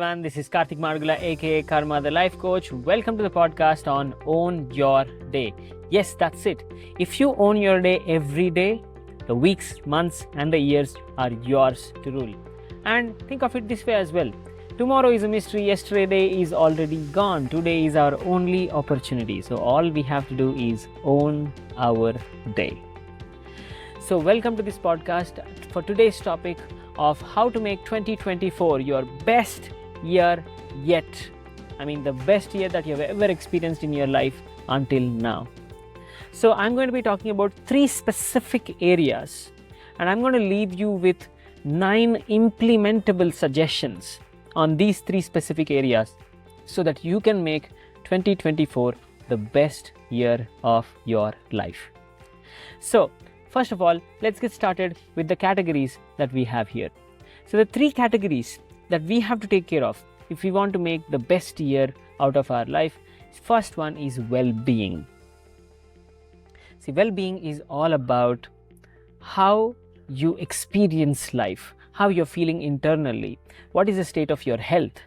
everyone, this is Karthik Madugula aka Karma the Life Coach. Welcome to the podcast on Own Your Day. Yes, that's it. If you own your day every day, the weeks, months and the years are yours to rule. And think of it this way as well. Tomorrow is a mystery, yesterday is already gone. Today is our only opportunity. So all we have to do is own our day. So welcome to this podcast for today's topic of how to make 2024 your best year yet. I mean the best year that you have ever experienced in your life until now. So I'm going to be talking about 3 specific areas, and I'm going to leave you with 9 implementable suggestions on these 3 specific areas so that you can make 2024 the best year of your life. So first of all, let's get started with the categories that we have here. So the 3 categories that we have to take care of if we want to make the best year out of our life. First one is well-being. See, well-being is all about how you experience life, how you're feeling internally, what is the state of your health,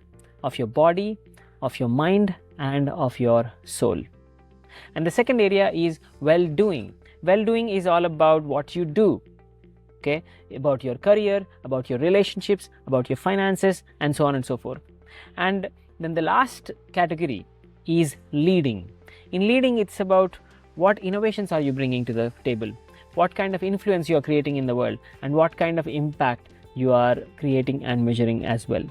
of your body, of your mind and of your soul. And the second area is well-doing. Well-doing is all about what you do, okay, about your career, about your relationships, about your finances and so on and so forth. And then the last category is leading. In leading, it's about what innovations are you bringing to the table, what kind of influence you are creating in the world, and what kind of impact you are creating and measuring as well.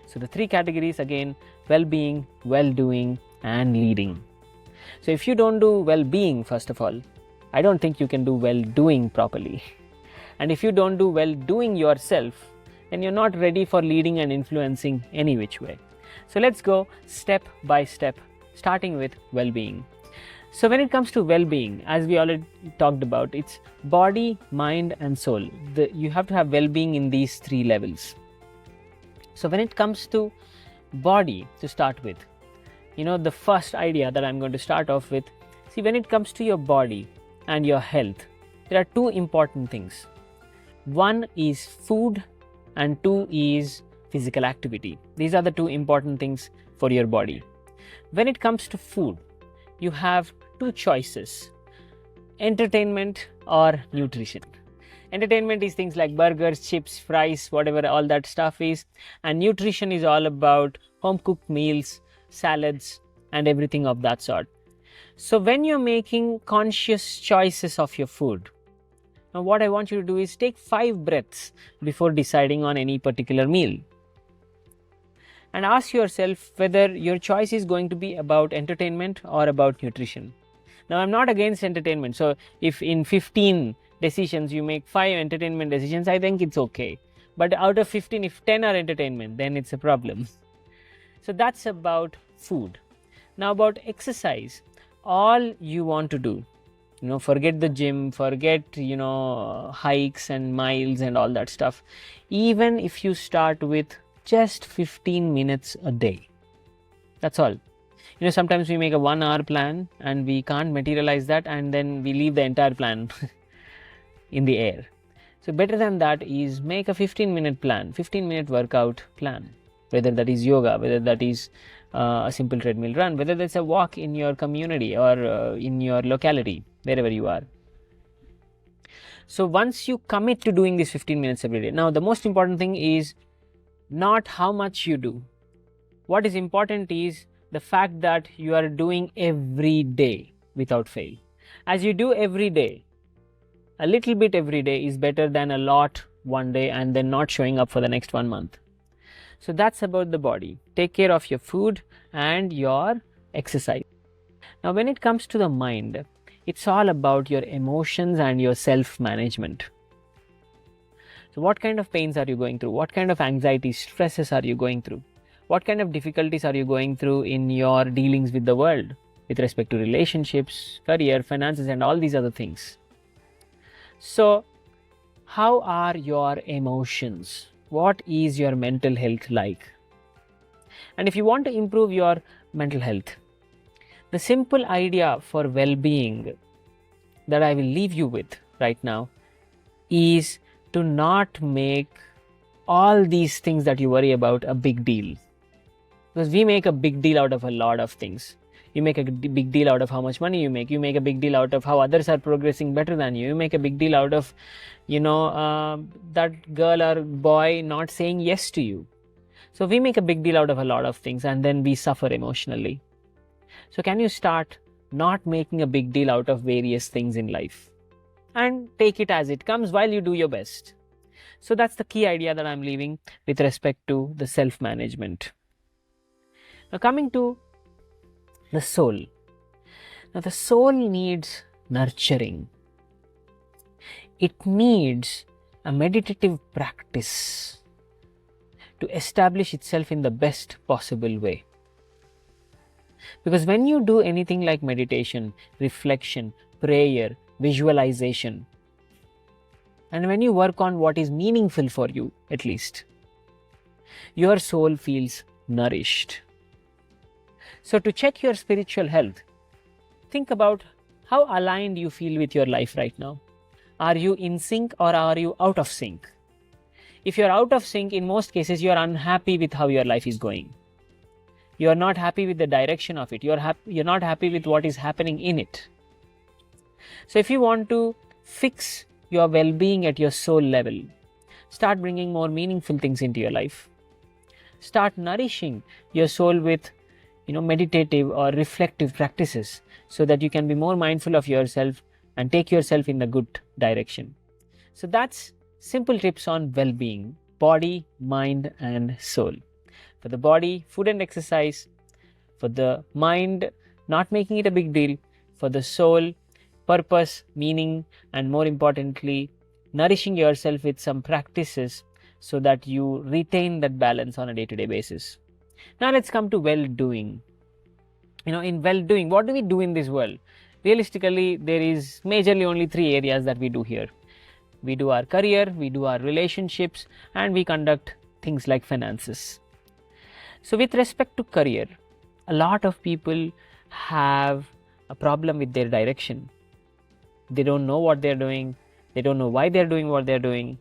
So the 3 categories again: well-being, well-doing and leading. So if you don't do well-being, first of all, I don't think you can do well-doing properly. And if you don't do well-doing yourself, then you're not ready for leading and influencing any which way. So let's go step by step, starting with well-being. So when it comes to well-being, as we already talked about, it's body, mind and soul. You have to have well-being in these 3 levels. So when it comes to body, to start with, the first idea that I'm going to start off with, see, when it comes to your body and your health, there are 2 important things. One is food and 2 is physical activity. These are the 2 important things for your body. When it comes to food, you have 2 choices: entertainment or nutrition. Entertainment is things like burgers, chips, fries, whatever all that stuff is, and nutrition is all about home cooked meals, salads and everything of that sort. So when you're making conscious choices of your food, now what I want you to do is take 5 breaths before deciding on any particular meal. And ask yourself whether your choice is going to be about entertainment or about nutrition. Now I'm not against entertainment. So if in 15 decisions you make 5 entertainment decisions, I think it's okay. But out of 15, if 10 are entertainment, then it's a problem. So that's about food. Now about exercise. All you want to do, forget the gym, forget, hikes and miles and all that stuff. Even if you start with just 15 minutes a day, that's all. Sometimes we make a 1-hour plan and we can't materialize that, and then we leave the entire plan in the air. So better than that is make a 15-minute plan, 15-minute workout plan, whether that is yoga, whether that is a simple treadmill run, whether that's a walk in your community or in your locality, wherever you are. So once you commit to doing this 15 minutes every day, now the most important thing is not how much you do. What is important is the fact that you are doing every day without fail. As you do every day, a little bit every day is better than a lot one day and then not showing up for the next 1 month. So that's about the body. Take care of your food and your exercise. Now when it comes to the mind, it's all about your emotions and your self-management. So what kind of pains are you going through? What kind of anxiety, stresses are you going through? What kind of difficulties are you going through in your dealings with the world with respect to relationships, career, finances and all these other things? So how are your emotions? What is your mental health like? And if you want to improve your mental health, the simple idea for well-being that I will leave you with right now is to not make all these things that you worry about a big deal. Because we make a big deal out of a lot of things. You make a big deal out of how much money you make. You make a big deal out of how others are progressing better than you. You make a big deal out of, that girl or boy not saying yes to you. So we make a big deal out of a lot of things, and then we suffer emotionally. So can you start not making a big deal out of various things in life and take it as it comes while you do your best? So that's the key idea that I'm leaving with respect to the self-management. Now coming to the soul. Now the soul needs nurturing. It needs a meditative practice to establish itself in the best possible way. Because when you do anything like meditation, reflection, prayer, visualization, and when you work on what is meaningful for you, at least, your soul feels nourished. So to check your spiritual health, think about how aligned you feel with your life right now. Are you in sync or are you out of sync? If you're out of sync, in most cases, you're unhappy with how your life is going. You're not happy with the direction of it. You're not happy with what is happening in it. So if you want to fix your well-being at your soul level, start bringing more meaningful things into your life. Start nourishing your soul with meditative or reflective practices so that you can be more mindful of yourself and take yourself in the good direction. So that's simple tips on well-being, body, mind and soul. For the body, food and exercise. For the mind, not making it a big deal. For the soul, purpose, meaning, and more importantly, nourishing yourself with some practices so that you retain that balance on a day-to-day basis. Now let's come to well-doing. In well-doing, what do we do in this world? Realistically, there is majorly only 3 areas that we do here. We do our career, we do our relationships, and we conduct things like finances. So with respect to career, a lot of people have a problem with their direction. They don't know what they're doing. They don't know why they're doing what they're doing.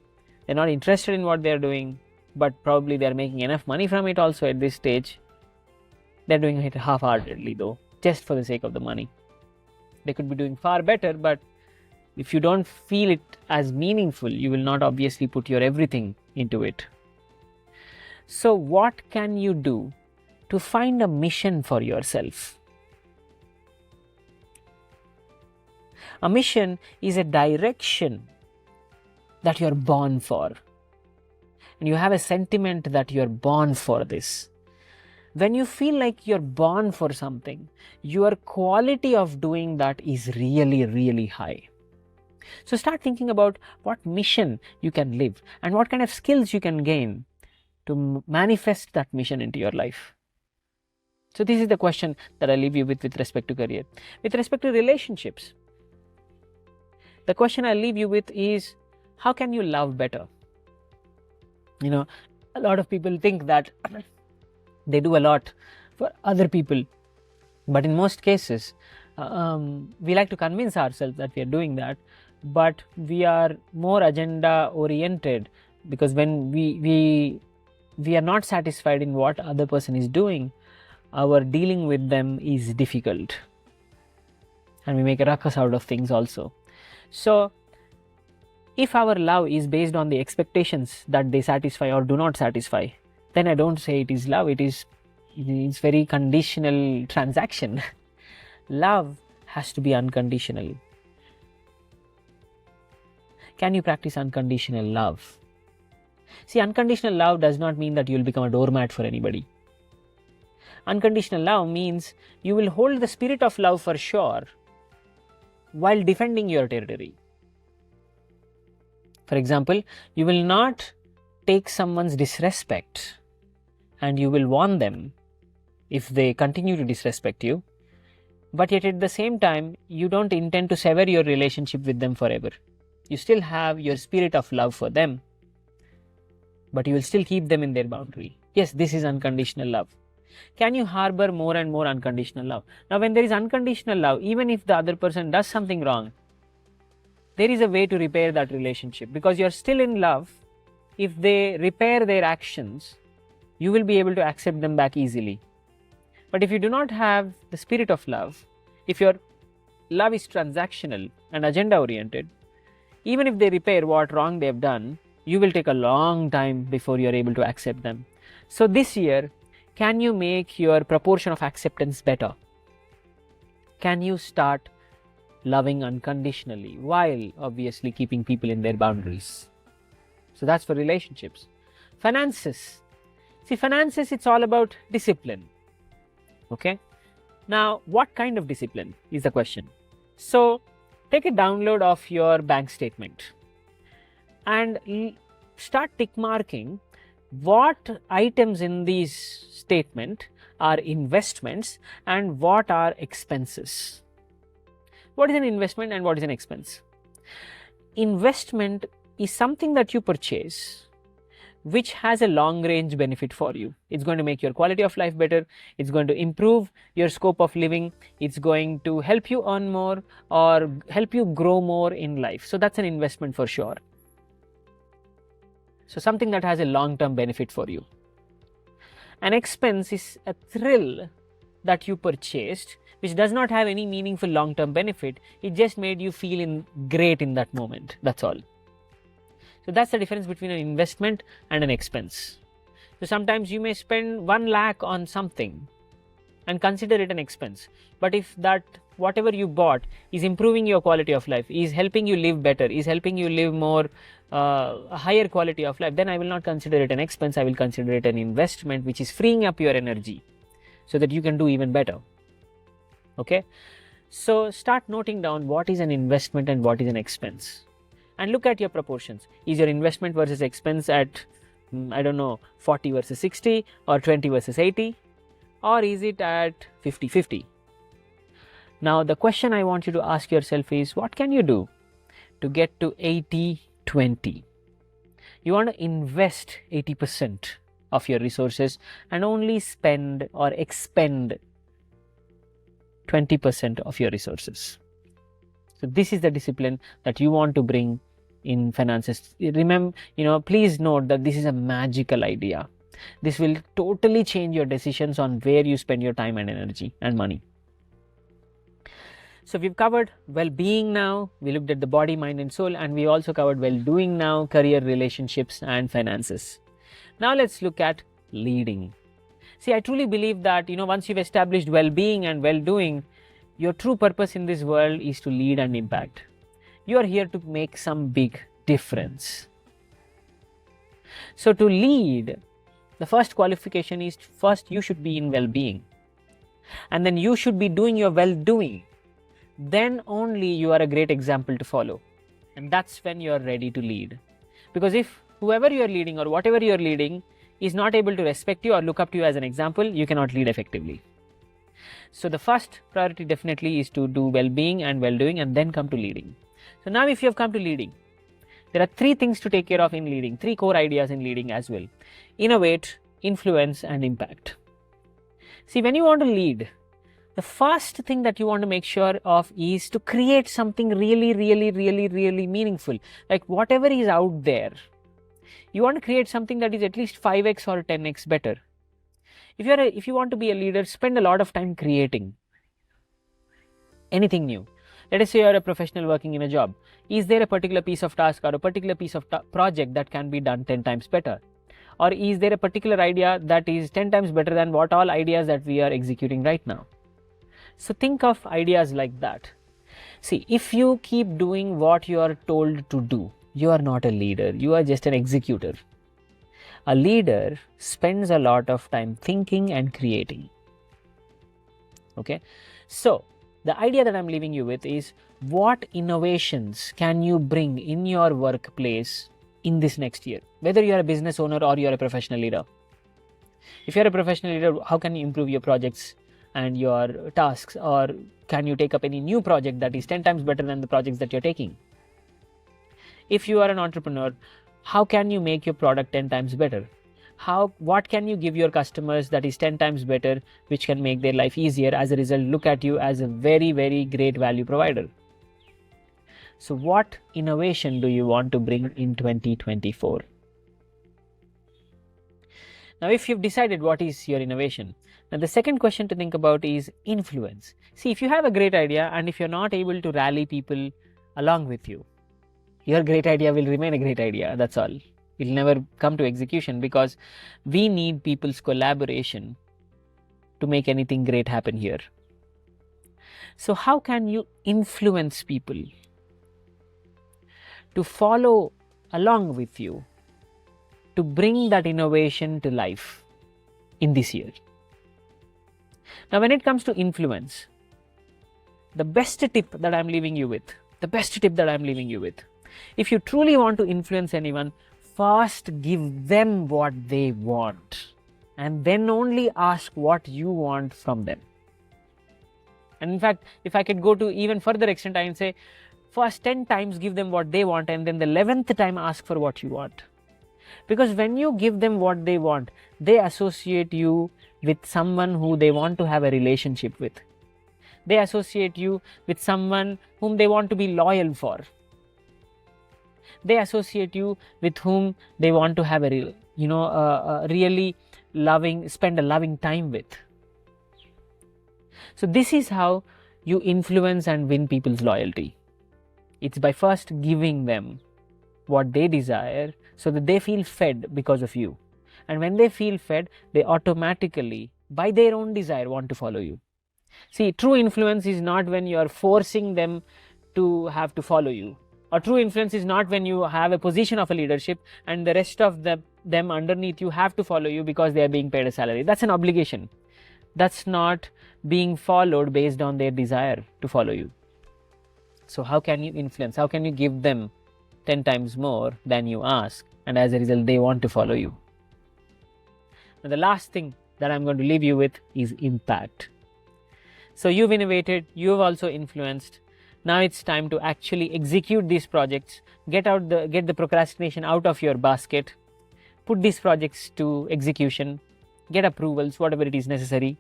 They're not interested in what they're doing, but probably they're making enough money from it also at this stage. They're doing it half-heartedly though, just for the sake of the money. They could be doing far better, but if you don't feel it as meaningful, you will not obviously put your everything into it. So what can you do to find a mission for yourself? A mission is a direction that you're born for. And you have a sentiment that you're born for this. When you feel like you're born for something, your quality of doing that is really, really high. So start thinking about what mission you can live and what kind of skills you can gain to manifest that mission into your life. So this is the question that I leave you with respect to career. With respect to relationships, the question I leave you with is, how can you love better? A lot of people think that they do a lot for other people, but in most cases, we like to convince ourselves that we are doing that, but we are more agenda oriented, because when we are not satisfied in what other person is doing, our dealing with them is difficult, and we make a ruckus out of things also. So if our love is based on the expectations that they satisfy or do not satisfy, then I don't say it is love. It's very conditional transaction. Love has to be unconditional. Can you practice unconditional love? See, unconditional love does not mean that you will become a doormat for anybody. Unconditional love means you will hold the spirit of love for sure while defending your territory. For example, you will not take someone's disrespect and you will warn them if they continue to disrespect you, but yet at the same time, you don't intend to sever your relationship with them forever. You still have your spirit of love for them, but you will still keep them in their boundary. Yes, this is unconditional love. Can you harbor more and more unconditional love? Now, when there is unconditional love, even if the other person does something wrong, there is a way to repair that relationship, because you're still in love. If they repair their actions, you will be able to accept them back easily. But if you do not have the spirit of love, if your love is transactional and agenda oriented, even if they repair what wrong they have done, you will take a long time before you are able to accept them. So this year, can you make your proportion of acceptance better? Can you start loving unconditionally while obviously keeping people in their boundaries? So that's for relationships. Finances. See, finances, it's all about discipline. Okay. Now, what kind of discipline is the question? So, take a download of your bank statement and start tick marking what items in this statement are investments and what are expenses. What is an investment and what is an expense? Investment is something that you purchase which has a long range benefit for you. It's going to make your quality of life better. It's going to improve your scope of living. It's going to help you earn more or help you grow more in life. So that's an investment for sure. So something that has a long-term benefit for you. An expense is a thrill that you purchased which does not have any meaningful long-term benefit. It just made you feel great in that moment. That's all. So that's the difference between an investment and an expense. So sometimes you may spend 1 lakh on something and consider it an expense. But if that whatever you bought is improving your quality of life, is helping you live better, is helping you live more a higher quality of life, then I will not consider it an expense. I will consider it an investment which is freeing up your energy so that you can do even better. Okay. So start noting down what is an investment and what is an expense. And look at your proportions. Is your investment versus expense at, I don't know, 40 versus 60 or 20 versus 80? Or is it at 50-50? Now, the question I want you to ask yourself is, what can you do to get to 80-20? You want to invest 80% of your resources and only spend or expend 20% of your resources. So this is the discipline that you want to bring in finances. Remember, please note that this is a magical idea. This will totally change your decisions on where you spend your time and energy and money. So we've covered well-being now, we looked at the body, mind and soul, and we also covered well-doing now, career, relationships and finances. Now let's look at leading. See, I truly believe that, once you've established well-being and well-doing, your true purpose in this world is to lead and impact. You are here to make some big difference. So to lead, the first qualification is first you should be in well-being. And then you should be doing your well-doing. Then only you are a great example to follow. And that's when you are ready to lead. Because if whoever you are leading or whatever you are leading is not able to respect you or look up to you as an example, you cannot lead effectively. So the first priority definitely is to do well-being and well-doing and then come to leading. So now if you have come to leading, there are 3 things to take care of in leading, 3 core ideas in leading as well. Innovate, influence and impact. See, when you want to lead, the first thing that you want to make sure of is to create something really meaningful. Like whatever is out there, you want to create something that is at least 5x or 10x better. If you want to be a leader, spend a lot of time creating anything new. Let us say you are a professional working in a job. Is there a particular piece of task or a particular piece of project that can be done 10 times better? Or is there a particular idea that is 10 times better than what all ideas that we are executing right now? So think of ideas like that. See, if you keep doing what you are told to do, you are not a leader, you are just an executor. A leader spends a lot of time thinking and creating. Okay, so the idea that I'm leaving you with is, what innovations can you bring in your workplace in this next year? Whether you are a business owner or you are a professional leader. If you are a professional leader, how can you improve your projects and your tasks, or can you take up any new project that is 10 times better than the projects that you're taking? If you are an entrepreneur, how can you make your product 10 times better? What can you give your customers that is 10 times better, which can make their life easier? As a result, look at you as a very great value provider. So what innovation do you want to bring in 2024? Now, if you've decided what is your innovation, now the second question to think about is influence. See, if you have a great idea and if you're not able to rally people along with you, your great idea will remain a great idea. That's all. It will never come to execution, because we need people's collaboration to make anything great happen here. So how can you influence people to follow along with you, to bring that innovation to life in this year? Now, when it comes to influence, the best tip that I'm leaving you with, if you truly want to influence anyone, first give them what they want, and then only ask what you want from them. And in fact, if I could go to even further extent, I would say first 10 times give them what they want, and then the 11th time ask for what you want. Because when you give them what they want, they associate you with someone who they want to have a relationship with. They associate you with someone whom they want to be loyal for. They associate you with whom they want to have a really spend a loving time with. So this is how you influence and win people's loyalty. It's by first giving them what they desire, so that they feel fed because of you. And when they feel fed, they automatically, by their own desire, want to follow you. See, true influence is not when you are forcing them to have to follow you. Or true influence is not when you have a position of a leadership and the rest of them underneath you have to follow you because they are being paid a salary. That's an obligation. That's not being followed based on their desire to follow you. So how can you influence? How can you give them 10 times more than you ask, and as a result they want to follow you? Now, the last thing that I'm going to leave you with is impact. So you've innovated, you've also influenced. Now it's time to actually execute these projects, get the procrastination out of your basket, put these projects to execution, get approvals, whatever it is necessary,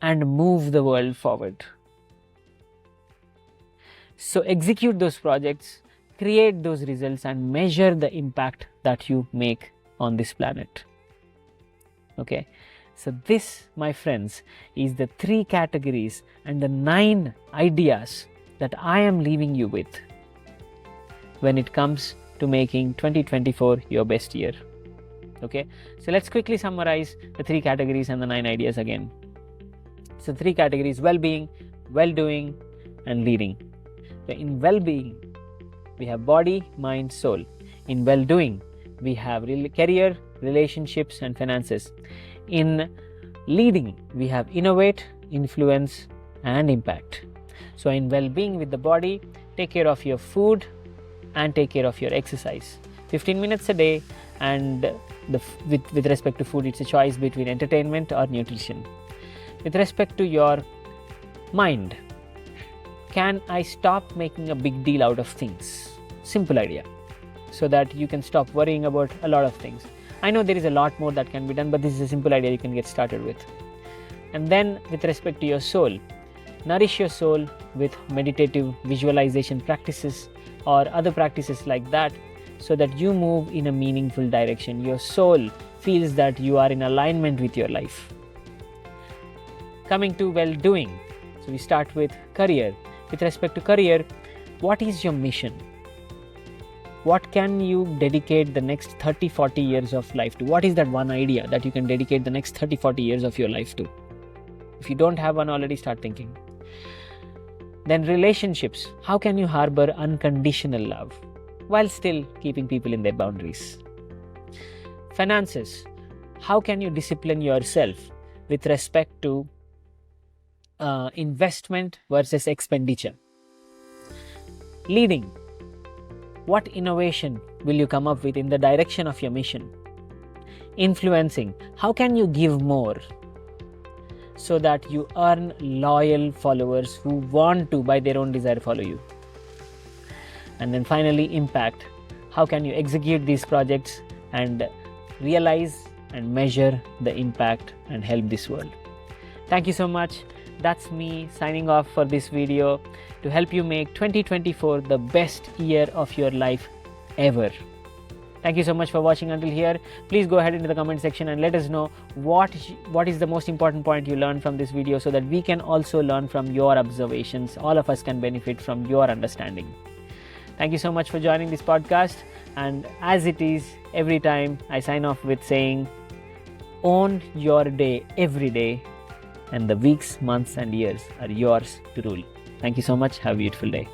and move the world forward. So execute those projects, create those results, and measure the impact that you make on this planet. Okay, so this, my friends, is the 3 categories and the 9 ideas that I am leaving you with when it comes to making 2024 your best year. Okay, so let's quickly summarize the 3 categories and the 9 ideas again. So 3 categories: well-being, well-doing, and leading. So in well-being, we have body, mind, soul. In well-doing, we have career, relationships, and finances. In leading, we have innovate, influence, and impact. So in well-being with the body, take care of your food and take care of your exercise. 15 minutes a day, and with respect to food, it's a choice between entertainment or nutrition. With respect to your mind, can I stop making a big deal out of things? Simple idea, so that you can stop worrying about a lot of things. I know there is a lot more that can be done, but this is a simple idea you can get started with. And then with respect to your soul, nourish your soul with meditative visualization practices or other practices like that, so that you move in a meaningful direction. Your soul feels that you are in alignment with your life. Coming to well-doing, so we start with career. With respect to career, what is your mission? What can you dedicate the next 30-40 years of life to? What is that one idea that you can dedicate the next 30-40 years of your life to? If you don't have one already, start thinking. Then relationships. How can you harbor unconditional love while still keeping people in their boundaries? Finances. How can you discipline yourself with respect to investment versus expenditure? Leading. What innovation will you come up with in the direction of your mission? Influencing. How can you give more so that you earn loyal followers who want to, by their own desire, follow you? And then finally, impact. How can you execute these projects and realize and measure the impact and help this world? Thank you so much. That's me signing off for this video to help you make 2024 the best year of your life ever. Thank you so much for watching until here. Please go ahead into the comment section and let us know what is the most important point you learned from this video, so that we can also learn from your observations. All of us can benefit from your understanding. Thank you so much for joining this podcast. And as it is every time, I sign off with saying, own your day every day, and the weeks, months and years are yours to rule. Thank you so much. Have a beautiful day.